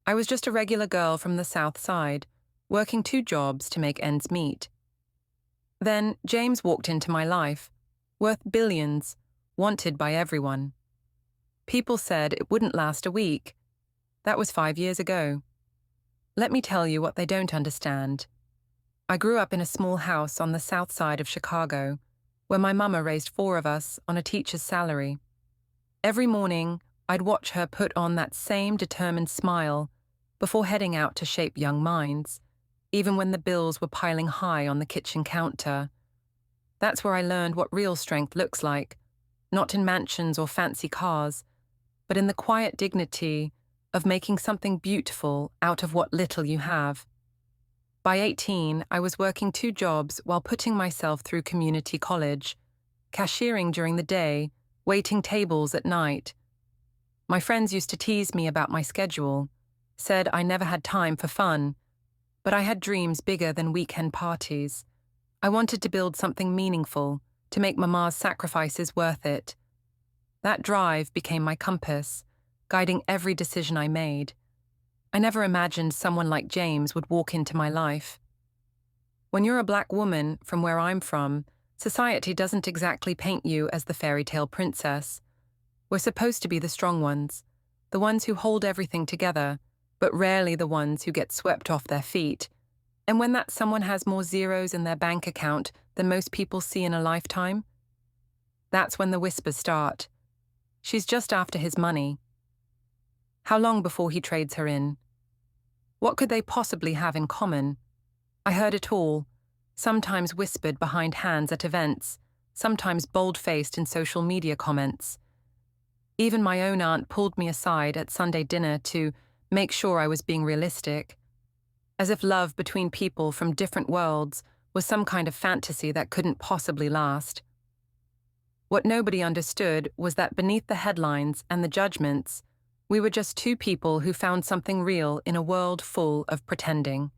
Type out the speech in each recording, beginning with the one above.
I was just a regular girl from the South Side, working 2 jobs to make ends meet. Then James walked into my life, worth billions, wanted by everyone. People said it wouldn't last a week. That was 5 years ago. Let me tell you what they don't understand. I grew up in a small house on the south side of Chicago, where my mama raised 4 of us on a teacher's salary. Every morning, I'd watch her put on that same determined smile before heading out to shape young minds, even when the bills were piling high on the kitchen counter. That's where I learned what real strength looks like, not in mansions or fancy cars, but in the quiet dignity of making something beautiful out of what little you have. By 18, I was working 2 jobs while putting myself through community college, cashiering during the day, waiting tables at night. My friends used to tease me about my schedule, said I never had time for fun, but I had dreams bigger than weekend parties. I wanted to build something meaningful, to make Mama's sacrifices worth it. That drive became my compass, guiding every decision I made. I never imagined someone like James would walk into my life. When you're a black woman from where I'm from, society doesn't exactly paint you as the fairy tale princess. We're supposed to be the strong ones, the ones who hold everything together, but rarely the ones who get swept off their feet. And when that someone has more zeros in their bank account than most people see in a lifetime, that's when the whispers start. She's just after his money. How long before he trades her in? What could they possibly have in common? I heard it all, sometimes whispered behind hands at events, sometimes bold-faced in social media comments. Even my own aunt pulled me aside at Sunday dinner to make sure I was being realistic, as if love between people from different worlds was some kind of fantasy that couldn't possibly last. What nobody understood was that beneath the headlines and the judgments, we were just 2 people who found something real in a world full of pretending.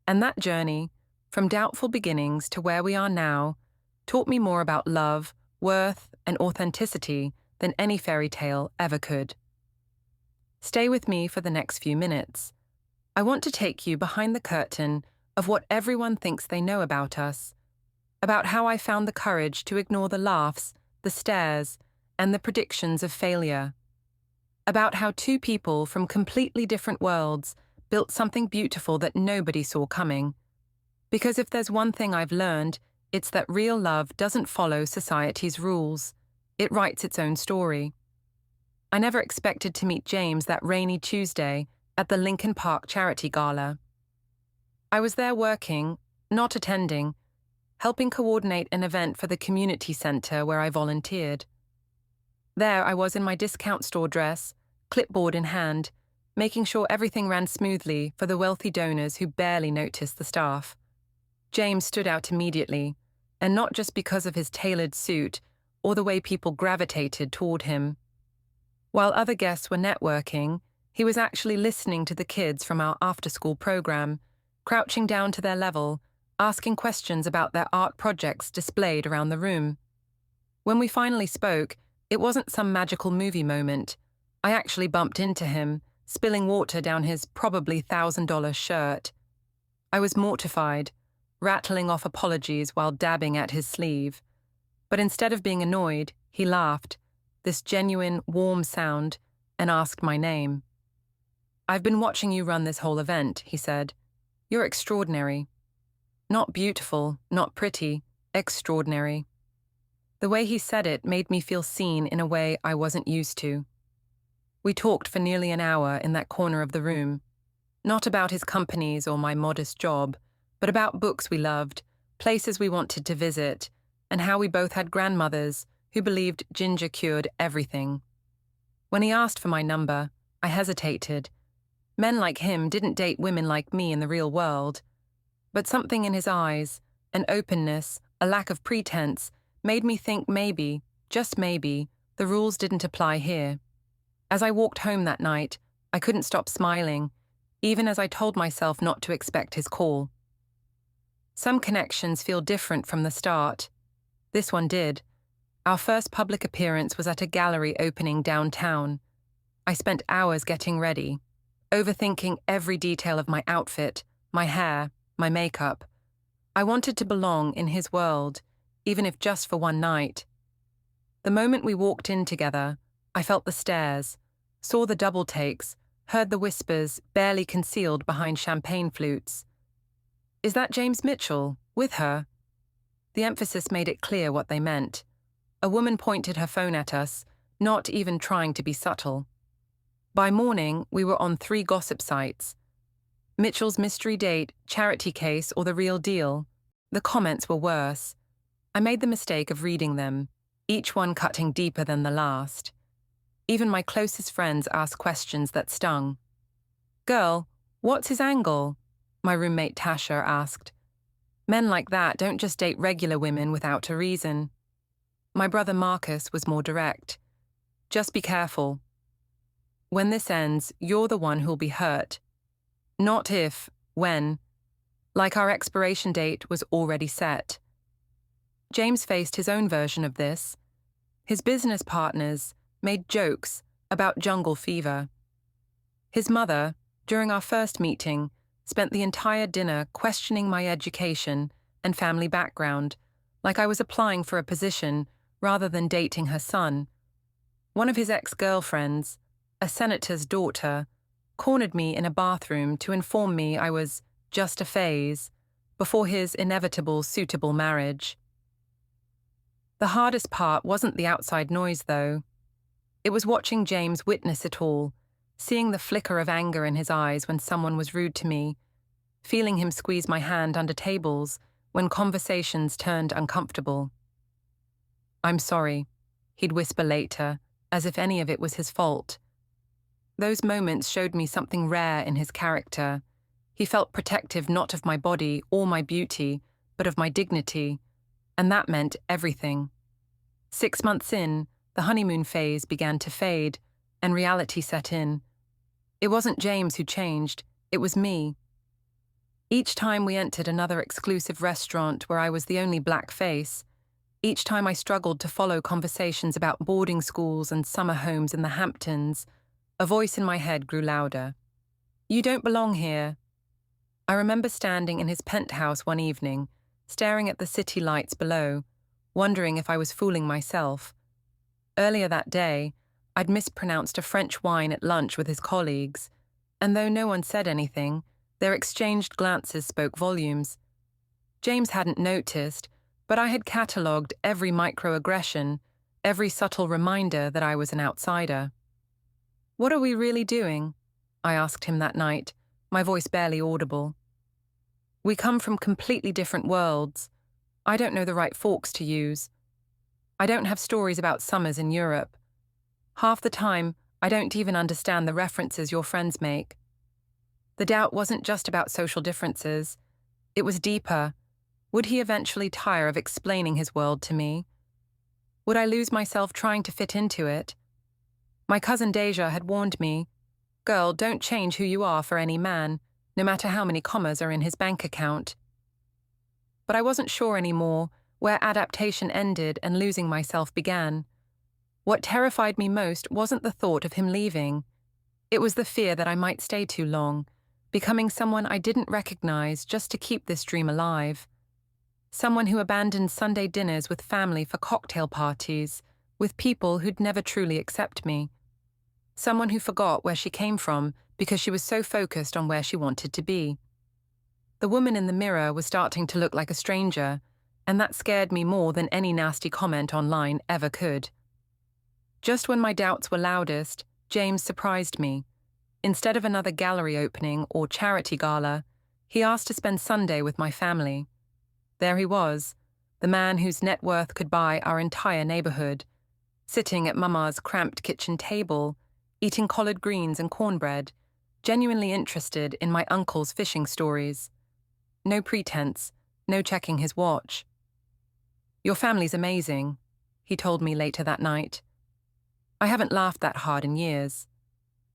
And that journey, from doubtful beginnings to where we are now, taught me more about love, worth, and authenticity than any fairy tale ever could. Stay with me for the next few minutes. I want to take you behind the curtain of what everyone thinks they know about us, about how I found the courage to ignore the laughs, the stares, and the predictions of failure, about how 2 people from completely different worlds built something beautiful that nobody saw coming. Because if there's one thing I've learned, it's that real love doesn't follow society's rules. It writes its own story. I never expected to meet James that rainy Tuesday at the Lincoln Park Charity Gala. I was there working, not attending, helping coordinate an event for the community center where I volunteered. There I was in my discount store dress, clipboard in hand, making sure everything ran smoothly for the wealthy donors who barely noticed the staff. James stood out immediately, and not just because of his tailored suit or the way people gravitated toward him. While other guests were networking, he was actually listening to the kids from our after-school program, crouching down to their level, asking questions about their art projects displayed around the room. When we finally spoke, it wasn't some magical movie moment. I actually bumped into him, spilling water down his probably $1,000 shirt. I was mortified, rattling off apologies while dabbing at his sleeve. But instead of being annoyed, he laughed, this genuine, warm sound, and asked my name. "I've been watching you run this whole event," he said. "You're extraordinary. Not beautiful, not pretty, extraordinary." The way he said it made me feel seen in a way I wasn't used to. We talked for nearly an hour in that corner of the room, not about his companies or my modest job, but about books we loved, places we wanted to visit, and how we both had grandmothers who believed ginger cured everything. When he asked for my number, I hesitated. Men like him didn't date women like me in the real world. But something in his eyes, an openness, a lack of pretense, made me think maybe, just maybe, the rules didn't apply here. As I walked home that night, I couldn't stop smiling, even as I told myself not to expect his call. Some connections feel different from the start. This one did. Our first public appearance was at a gallery opening downtown. I spent hours getting ready. overthinking every detail of my outfit, my hair, my makeup. I wanted to belong in his world, even if just for one night. The moment we walked in together, I felt the stares, saw the double takes, heard the whispers barely concealed behind champagne flutes. "Is that James Mitchell, with her?" The emphasis made it clear what they meant. A woman pointed her phone at us, not even trying to be subtle. By morning, we were on 3 gossip sites. Mitchell's mystery date, charity case, or the real deal. The comments were worse. I made the mistake of reading them, each one cutting deeper than the last. Even my closest friends asked questions that stung. "Girl, what's his angle?" my roommate Tasha asked. "Men like that don't just date regular women without a reason." My brother Marcus was more direct. "Just be careful. When this ends, you're the one who'll be hurt. Not if, when. Like our expiration date was already set." James faced his own version of this. His business partners made jokes about jungle fever. His mother, during our first meeting, spent the entire dinner questioning my education and family background, like I was applying for a position rather than dating her son. One of his ex-girlfriends, a senator's daughter, cornered me in a bathroom to inform me I was just a phase before his inevitable suitable marriage. The hardest part wasn't the outside noise, though. It was watching James witness it all, seeing the flicker of anger in his eyes when someone was rude to me, feeling him squeeze my hand under tables when conversations turned uncomfortable. "I'm sorry," he'd whisper later, as if any of it was his fault. Those moments showed me something rare in his character. He felt protective not of my body or my beauty, but of my dignity, and that meant everything. 6 months in, the honeymoon phase began to fade, and reality set in. It wasn't James who changed, it was me. Each time we entered another exclusive restaurant where I was the only black face, each time I struggled to follow conversations about boarding schools and summer homes in the Hamptons, a voice in my head grew louder. "You don't belong here." I remember standing in his penthouse one evening, staring at the city lights below, wondering if I was fooling myself. Earlier that day, I'd mispronounced a French wine at lunch with his colleagues, and though no one said anything, their exchanged glances spoke volumes. James hadn't noticed, but I had catalogued every microaggression, every subtle reminder that I was an outsider. "What are we really doing?" I asked him that night, my voice barely audible. "We come from completely different worlds. I don't know the right forks to use. I don't have stories about summers in Europe. Half the time, I don't even understand the references your friends make." The doubt wasn't just about social differences. It was deeper. Would he eventually tire of explaining his world to me? Would I lose myself trying to fit into it? My cousin Deja had warned me, "Girl, don't change who you are for any man, no matter how many commas are in his bank account." But I wasn't sure anymore where adaptation ended and losing myself began. What terrified me most wasn't the thought of him leaving. It was the fear that I might stay too long, becoming someone I didn't recognize just to keep this dream alive. Someone who abandoned Sunday dinners with family for cocktail parties, with people who'd never truly accept me. Someone who forgot where she came from because she was so focused on where she wanted to be. The woman in the mirror was starting to look like a stranger, and that scared me more than any nasty comment online ever could. Just when my doubts were loudest, James surprised me. Instead of another gallery opening or charity gala, he asked to spend Sunday with my family. There he was, the man whose net worth could buy our entire neighborhood, sitting at Mama's cramped kitchen table, eating collard greens and cornbread, genuinely interested in my uncle's fishing stories. No pretense, no checking his watch. "Your family's amazing," he told me later that night. I haven't laughed that hard in years.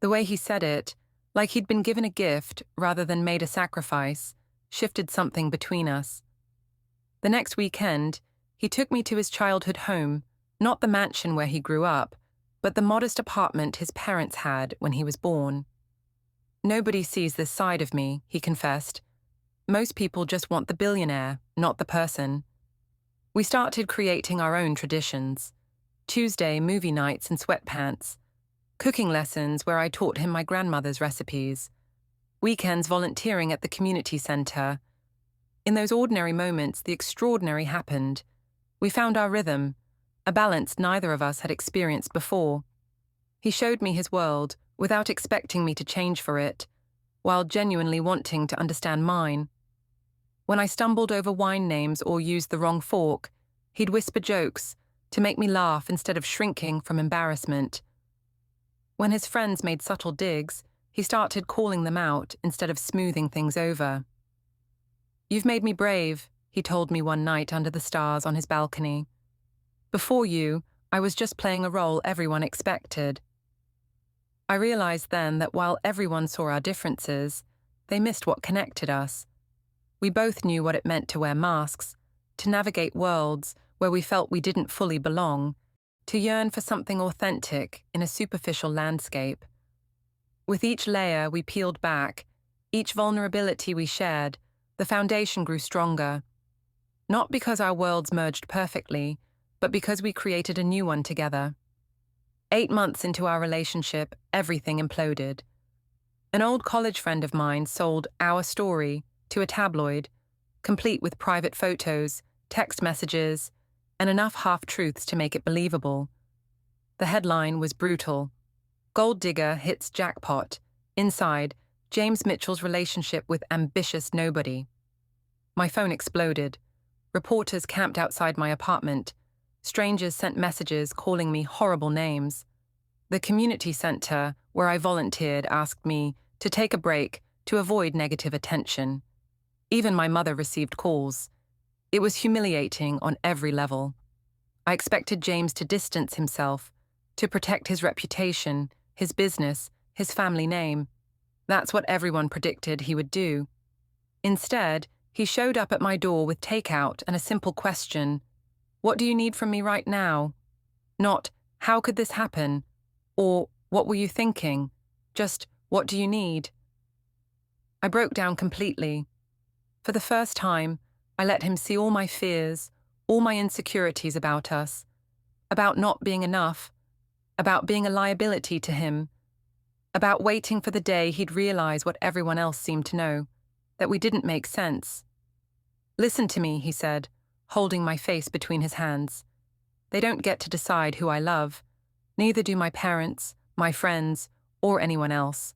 The way he said it, like he'd been given a gift rather than made a sacrifice, shifted something between us. The next weekend, he took me to his childhood home, not the mansion where he grew up, but the modest apartment his parents had when he was born. Nobody sees this side of me, he confessed. Most people just want the billionaire, not the person. We started creating our own traditions. Tuesday movie nights in sweatpants. Cooking lessons where I taught him my grandmother's recipes. Weekends volunteering at the community center. In those ordinary moments, the extraordinary happened. We found our rhythm, a balance neither of us had experienced before. He showed me his world without expecting me to change for it, while genuinely wanting to understand mine. When I stumbled over wine names or used the wrong fork, he'd whisper jokes to make me laugh instead of shrinking from embarrassment. When his friends made subtle digs, he started calling them out instead of smoothing things over. "You've made me brave," he told me one night under the stars on his balcony. "Before you, I was just playing a role everyone expected." I realized then that while everyone saw our differences, they missed what connected us. We both knew what it meant to wear masks, to navigate worlds where we felt we didn't fully belong, to yearn for something authentic in a superficial landscape. With each layer we peeled back, each vulnerability we shared, the foundation grew stronger. Not because our worlds merged perfectly, but because we created a new one together. 8 months into our relationship, everything imploded. An old college friend of mine sold Our Story to a tabloid, complete with private photos, text messages, and enough half-truths to make it believable. The headline was brutal. Gold digger hits jackpot. Inside, James Mitchell's relationship with ambitious nobody. My phone exploded. Reporters camped outside my apartment. Strangers sent messages calling me horrible names. The community center, where I volunteered, asked me to take a break to avoid negative attention. Even my mother received calls. It was humiliating on every level. I expected James to distance himself, to protect his reputation, his business, his family name. That's what everyone predicted he would do. Instead, he showed up at my door with takeout and a simple question: "What do you need from me right now?" Not, "How could this happen?" or "What were you thinking?" Just, "What do you need?" I broke down completely. For the first time, I let him see all my fears, all my insecurities about us, about not being enough, about being a liability to him, about waiting for the day he'd realize what everyone else seemed to know, that we didn't make sense. "Listen to me," he said, holding my face between his hands. "They don't get to decide who I love. Neither do my parents, my friends, or anyone else.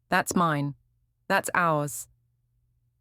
That's mine. That's ours."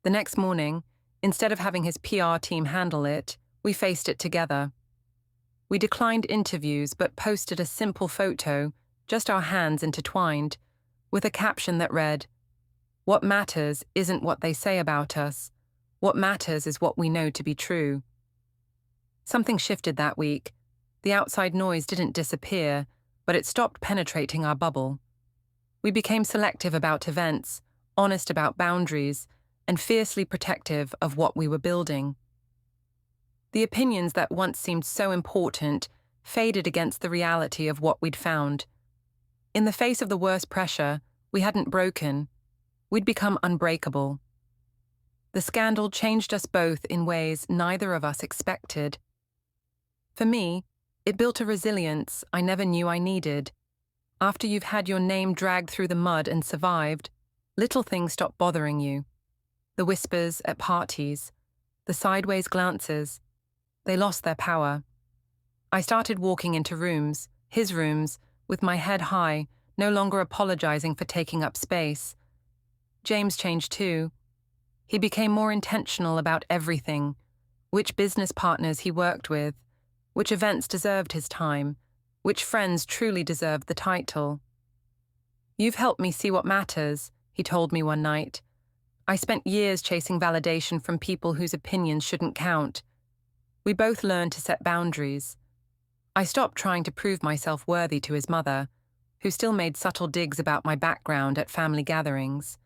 The next morning, instead of having his PR team handle it, we faced it together. We declined interviews but posted a simple photo, just our hands intertwined, with a caption that read, "What matters isn't what they say about us. What matters is what we know to be true." Something shifted that week. The outside noise didn't disappear, but it stopped penetrating our bubble. We became selective about events, honest about boundaries, and fiercely protective of what we were building. The opinions that once seemed so important faded against the reality of what we'd found. In the face of the worst pressure, we hadn't broken. We'd become unbreakable. The scandal changed us both in ways neither of us expected. For me, it built a resilience I never knew I needed. After you've had your name dragged through the mud and survived, little things stop bothering you. The whispers at parties, the sideways glances, they lost their power. I started walking into rooms, his rooms, with my head high, no longer apologizing for taking up space. James changed too. He became more intentional about everything: which business partners he worked with, which events deserved his time, which friends truly deserved the title. "You've helped me see what matters," he told me one night. "I spent years chasing validation from people whose opinions shouldn't count." We both learned to set boundaries. I stopped trying to prove myself worthy to his mother, who still made subtle digs about my background at family gatherings.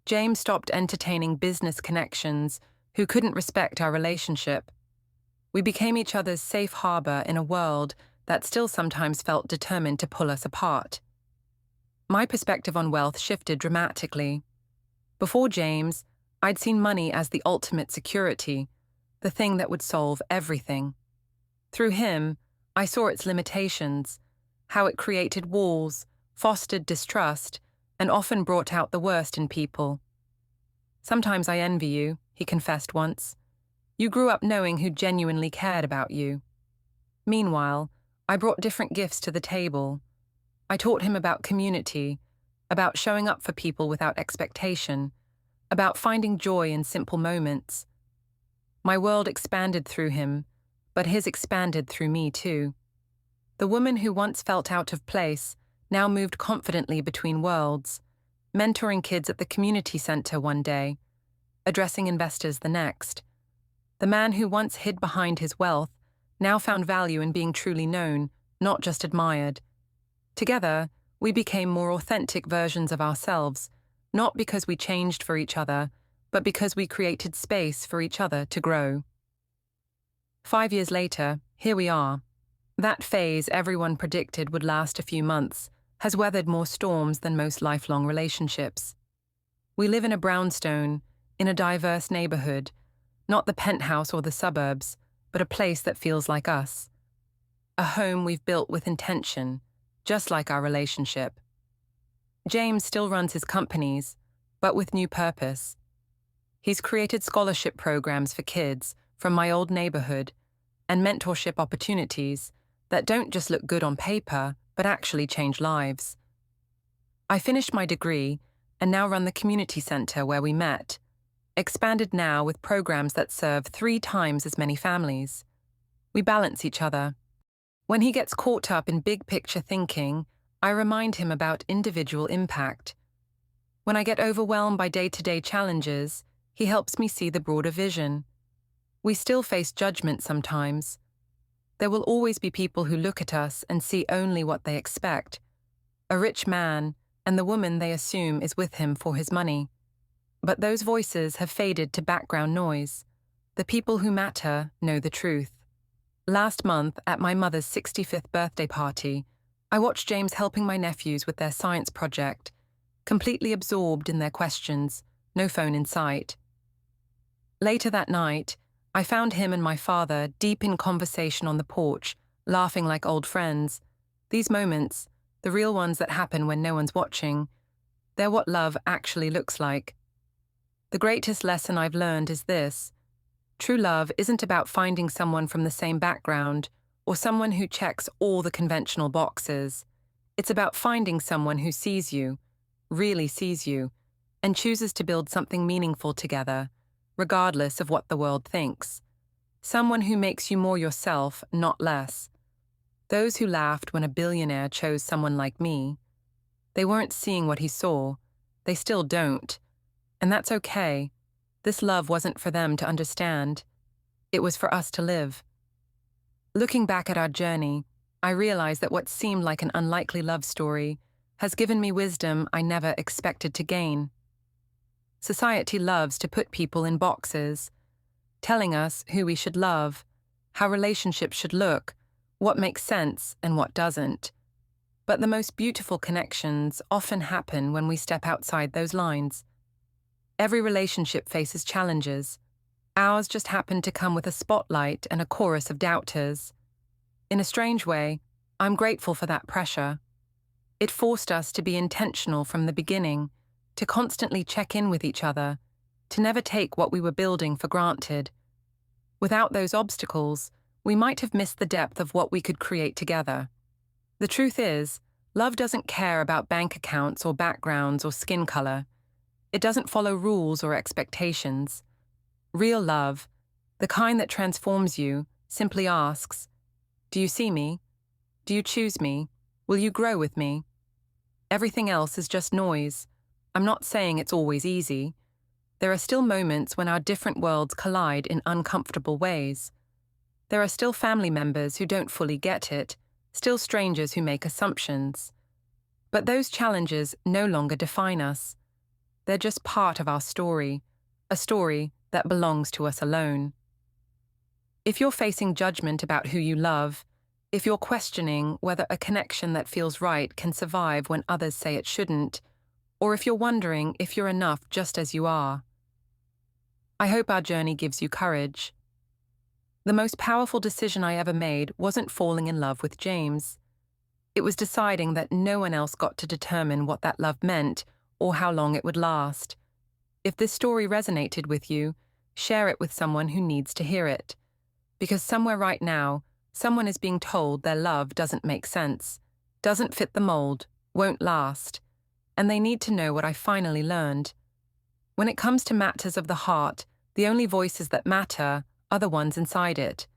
James stopped entertaining business connections who couldn't respect our relationship. We became each other's safe harbor in a world that still sometimes felt determined to pull us apart. My perspective on wealth shifted dramatically. Before James, I'd seen money as the ultimate security, the thing that would solve everything. Through him, I saw its limitations, how it created walls, fostered distrust, and often brought out the worst in people. "Sometimes I envy you," he confessed once. "You grew up knowing who genuinely cared about you." Meanwhile, I brought different gifts to the table. I taught him about community, about showing up for people without expectation, about finding joy in simple moments. My world expanded through him, but his expanded through me too. The woman who once felt out of place now moved confidently between worlds, mentoring kids at the community center one day, addressing investors the next. The man who once hid behind his wealth now found value in being truly known, not just admired. Together, we became more authentic versions of ourselves, not because we changed for each other, but because we created space for each other to grow. 5 years later, here we are. That phase everyone predicted would last a few months has weathered more storms than most lifelong relationships. We live in a brownstone, in a diverse neighborhood, not the penthouse or the suburbs, but a place that feels like us. A home we've built with intention, just like our relationship. James still runs his companies, but with new purpose. He's created scholarship programs for kids from my old neighborhood and mentorship opportunities that don't just look good on paper, but actually change lives. I finished my degree and now run the community center where we met, expanded now with programs that serve 3 times as many families. We balance each other. When he gets caught up in big picture thinking, I remind him about individual impact. When I get overwhelmed by day-to-day challenges, he helps me see the broader vision. We still face judgment sometimes. There will always be people who look at us and see only what they expect. A rich man and the woman they assume is with him for his money. But those voices have faded to background noise. The people who matter know the truth. Last month, at my mother's 65th birthday party, I watched James helping my nephews with their science project, completely absorbed in their questions, no phone in sight. Later that night, I found him and my father deep in conversation on the porch, laughing like old friends. These moments, the real ones that happen when no one's watching, they're what love actually looks like. The greatest lesson I've learned is this: true love isn't about finding someone from the same background or someone who checks all the conventional boxes. It's about finding someone who sees you, really sees you, and chooses to build something meaningful together, regardless of what the world thinks. Someone who makes you more yourself, not less. Those who laughed when a billionaire chose someone like me, they weren't seeing what he saw. They still don't. And that's okay. This love wasn't for them to understand. It was for us to live. Looking back at our journey, I realized that what seemed like an unlikely love story has given me wisdom I never expected to gain. Society loves to put people in boxes, telling us who we should love, how relationships should look, what makes sense and what doesn't. But the most beautiful connections often happen when we step outside those lines. Every relationship faces challenges. Ours just happened to come with a spotlight and a chorus of doubters. In a strange way, I'm grateful for that pressure. It forced us to be intentional from the beginning, to constantly check in with each other, to never take what we were building for granted. Without those obstacles, we might have missed the depth of what we could create together. The truth is, love doesn't care about bank accounts or backgrounds or skin color. It doesn't follow rules or expectations. Real love, the kind that transforms you, simply asks, "Do you see me? Do you choose me? Will you grow with me?" Everything else is just noise. I'm not saying it's always easy. There are still moments when our different worlds collide in uncomfortable ways. There are still family members who don't fully get it, still strangers who make assumptions. But those challenges no longer define us. They're just part of our story, a story that belongs to us alone. If you're facing judgment about who you love, If you're questioning whether a connection that feels right can survive when others say it shouldn't, or if you're wondering if you're enough just as you are. I hope our journey gives you courage. The most powerful decision I ever made wasn't falling in love with James. It was deciding that no one else got to determine what that love meant or how long it would last. If this story resonated with you, share it with someone who needs to hear it. Because somewhere right now, someone is being told their love doesn't make sense, doesn't fit the mold, won't last, and they need to know what I finally learned. When it comes to matters of the heart, the only voices that matter are the ones inside it.